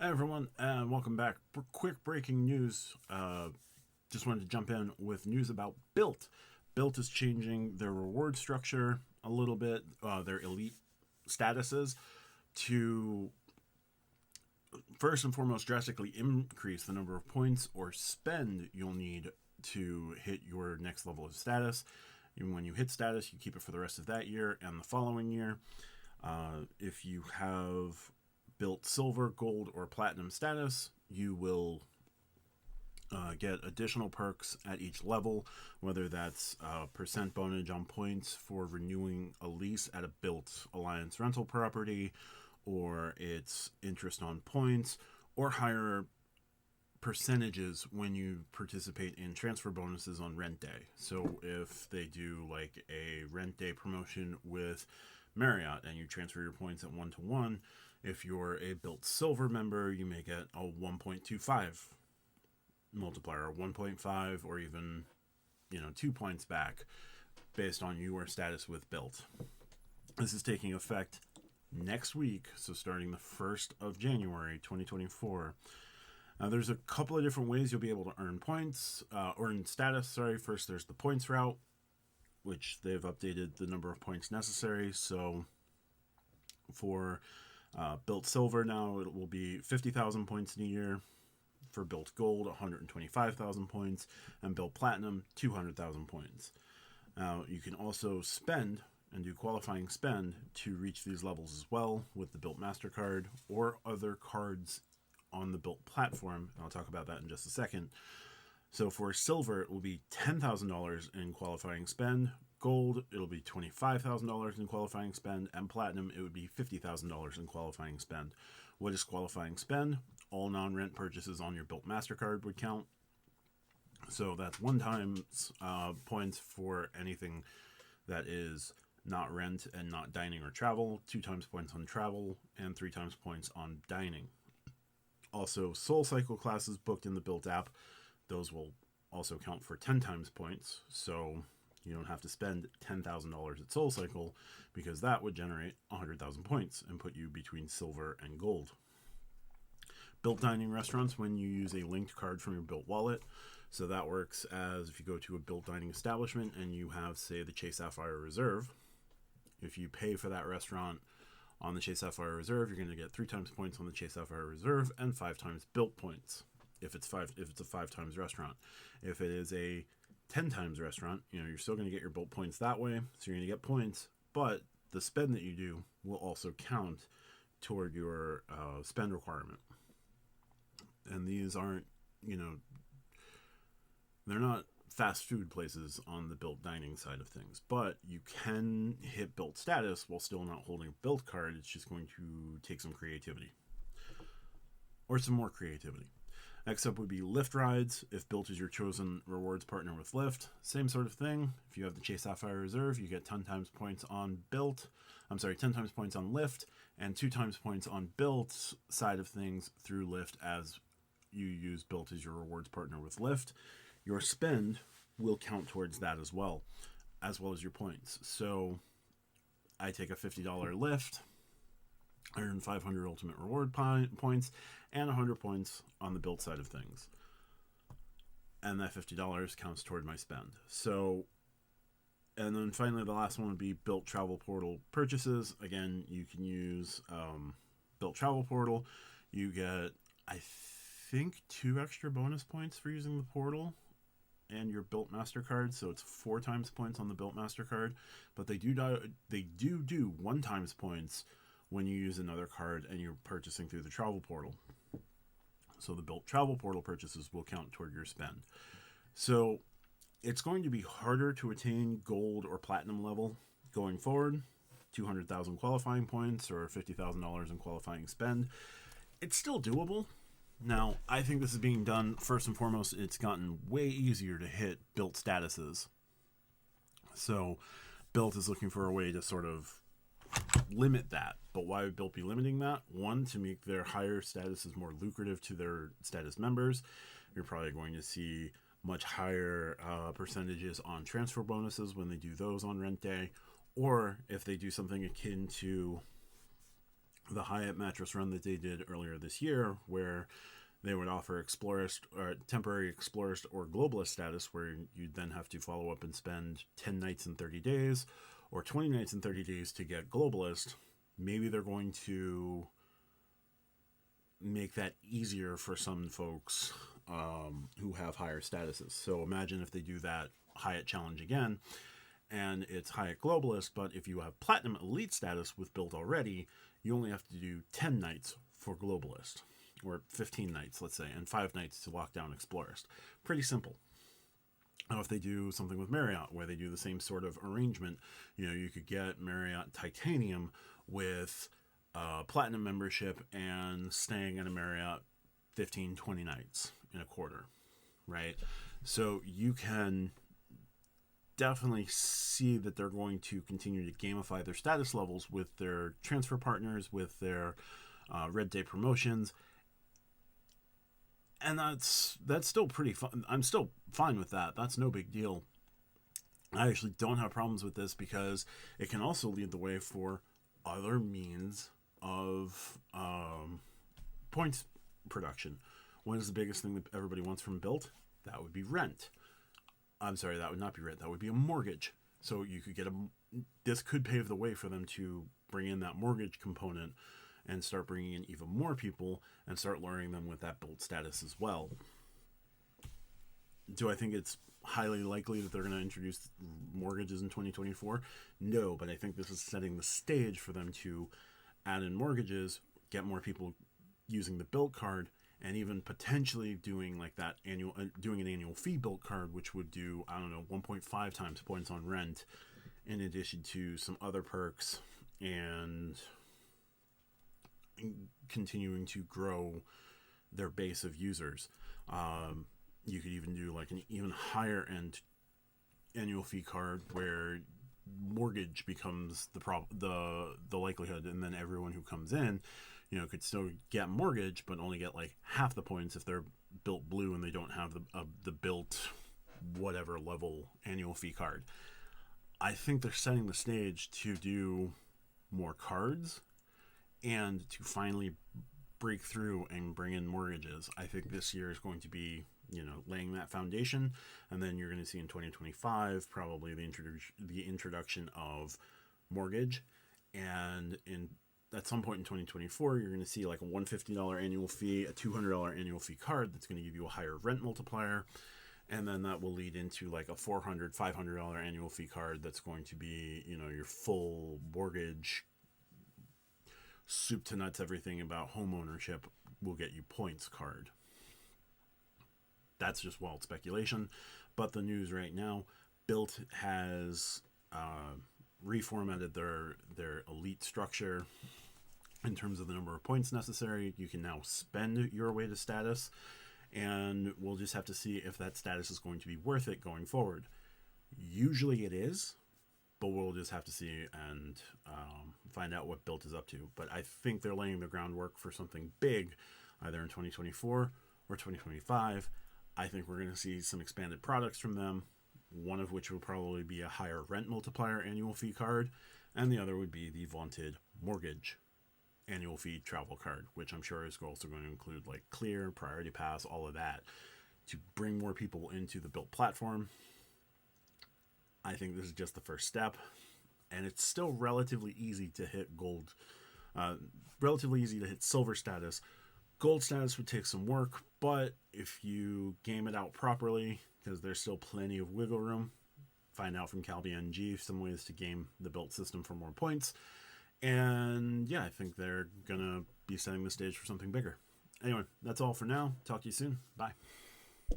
Hi everyone, and welcome back. Quick breaking news. Just wanted to jump in with news about Bilt. Bilt is changing their reward structure a little bit, their elite statuses, to first and foremost drastically increase the number of points or spend you'll need to hit your next level of status. And when you hit status, you keep it for the rest of that year and the following year. If you have Bilt silver, gold, or platinum status, you will get additional perks at each level, whether that's percent bonus on points for renewing a lease at a Bilt Alliance rental property, or it's interest on points, or higher percentages when you participate in transfer bonuses on rent day. So if they do like a rent day promotion with Marriott and you transfer your points at 1-to-1, if you're a Bilt Silver member, you may get a 1.25 multiplier, 1.5, or even 2 points back based on your status with Bilt. This is taking effect next week, so starting the 1st of January 2024. Now, there's a couple of different ways you'll be able to earn points, or earn status, sorry. First, there's the points route, which they've updated the number of points necessary. So for Bilt Silver now, it will be 50,000 points in a year. For Bilt Gold, 125,000 points. And Bilt Platinum, 200,000 points. Now, you can also spend and do qualifying spend to reach these levels as well with the Bilt MasterCard or other cards on the Bilt platform. And I'll talk about that in just a second. So for silver, it will be $10,000 in qualifying spend. Gold, it'll be $25,000 in qualifying spend. And platinum, it would be $50,000 in qualifying spend. What is qualifying spend? All non-rent purchases on your Bilt MasterCard would count. So that's one times points for anything that is not rent and not dining or travel, 2 times points on travel, and 3 times points on dining. Also, Soul Cycle classes booked in the Bilt app, those will also count for 10 times points, so you don't have to spend $10,000 at Soul Cycle, because that would generate 100,000 points and put you between silver and gold. Bilt dining restaurants, when you use a linked card from your Bilt wallet. So that works as if you go to a Bilt dining establishment and you have, say, the Chase Sapphire Reserve. If you pay for that restaurant on the Chase Sapphire Reserve, you're going to get 3 times points on the Chase Sapphire Reserve and 5 times Bilt points. If it's a 5 times restaurant. If it is a 10 times restaurant, you're still going to get your Bilt points that way. So you're going to get points, but the spend that you do will also count toward your spend requirement. And these aren't, they're not fast food places on the Bilt dining side of things, but you can hit Bilt status while still not holding a Bilt card. It's just going to take some creativity, or some more creativity. Next up would be Lyft rides. If Bilt is your chosen rewards partner with Lyft, same sort of thing. If you have the Chase Sapphire Reserve, you get 10 times points on 10 times points on Lyft, and 2 times points on Bilt's side of things through Lyft as you use Bilt as your rewards partner with Lyft. Your spend will count towards that as well as your points. So I take a $50 Lyft, I earn 500 ultimate reward points and 100 points on the Bilt side of things. And that $50 counts toward my spend. So, and then finally the last one would be Bilt Travel Portal purchases. Again, you can use Bilt Travel Portal. You get, I think, 2 extra bonus points for using the portal and your Bilt MasterCard, so it's 4 times points on the Bilt MasterCard, but they do 1 times points when you use another card and you're purchasing through the travel portal. So the Bilt Travel Portal purchases will count toward your spend. So it's going to be harder to attain gold or platinum level going forward. 200,000 qualifying points or $50,000 in qualifying spend. It's still doable. Now, I think this is being done, first and foremost, it's gotten way easier to hit Bilt statuses. So Bilt is looking for a way to sort of limit that. But why would Bilt be limiting that? One, to make their higher statuses more lucrative to their status members. You're probably going to see much higher percentages on transfer bonuses when they do those on rent day. Or if they do something akin to the Hyatt mattress run that they did earlier this year, where they would offer explorist or temporary explorist or globalist status, where you'd then have to follow up and spend 10 nights and 30 days or 20 nights and 30 days to get globalist. Maybe they're going to make that easier for some folks who have higher statuses. So imagine if they do that Hyatt challenge again and it's Hyatt globalist, but if you have platinum elite status with Bilt already, you only have to do 10 nights for globalist, or 15 nights, let's say, and 5 nights to lock down explorist. Pretty simple. Now, if they do something with Marriott, where they do the same sort of arrangement, you could get Marriott Titanium with platinum membership and staying at a Marriott 15, 20 nights in a quarter, right? So you can definitely see that they're going to continue to gamify their status levels with their transfer partners, with their Red Day promotions. And that's still pretty fun. I'm still fine with that. That's no big deal. I actually don't have problems with this because it can also lead the way for other means of points production. What is the biggest thing that everybody wants from Bilt? That would be rent. I'm sorry, that would not be rent. That would be a mortgage. So you could get this could pave the way for them to bring in that mortgage component and start bringing in even more people and start luring them with that Bilt status as well. Do I think it's highly likely that they're going to introduce mortgages in 2024? No, but I think this is setting the stage for them to add in mortgages, get more people using the Bilt card, and even potentially doing like that doing an annual fee Bilt card, which would do, 1.5 times points on rent, in addition to some other perks, and continuing to grow their base of users. You could even do like an even higher end annual fee card where mortgage becomes the likelihood, and then everyone who comes in, could still get mortgage, but only get like half the points if they're Bilt blue and they don't have the Bilt whatever level annual fee card. I think they're setting the stage to do more cards and to finally break through and bring in mortgages. I think this year is going to be, laying that foundation, and then you're going to see in 2025 probably the introduction of mortgage, and at some point in 2024 you're going to see like a $150 annual fee, a $200 annual fee card that's going to give you a higher rent multiplier, and then that will lead into like a $400-$500 annual fee card that's going to be, your full mortgage, soup to nuts, everything about home ownership will get you points card. That's just wild speculation, but the news right now, Bilt has reformatted their elite structure in terms of the number of points necessary. You can now spend your way to status, and we'll just have to see if that status is going to be worth it going forward. Usually it is, but we'll just have to see and find out what Bilt is up to. But I think they're laying the groundwork for something big, either in 2024 or 2025. I think we're going to see some expanded products from them, one of which will probably be a higher rent multiplier annual fee card, and the other would be the vaunted mortgage annual fee travel card, which I'm sure is also going to include like Clear, Priority Pass, all of that, to bring more people into the Bilt platform. I think this is just the first step, and it's still relatively easy to hit gold, relatively easy to hit silver status. Gold status would take some work, but if you game it out properly, because there's still plenty of wiggle room, find out from CalBNG some ways to game the Bilt system for more points. And yeah, I think they're going to be setting the stage for something bigger. Anyway, that's all for now. Talk to you soon. Bye.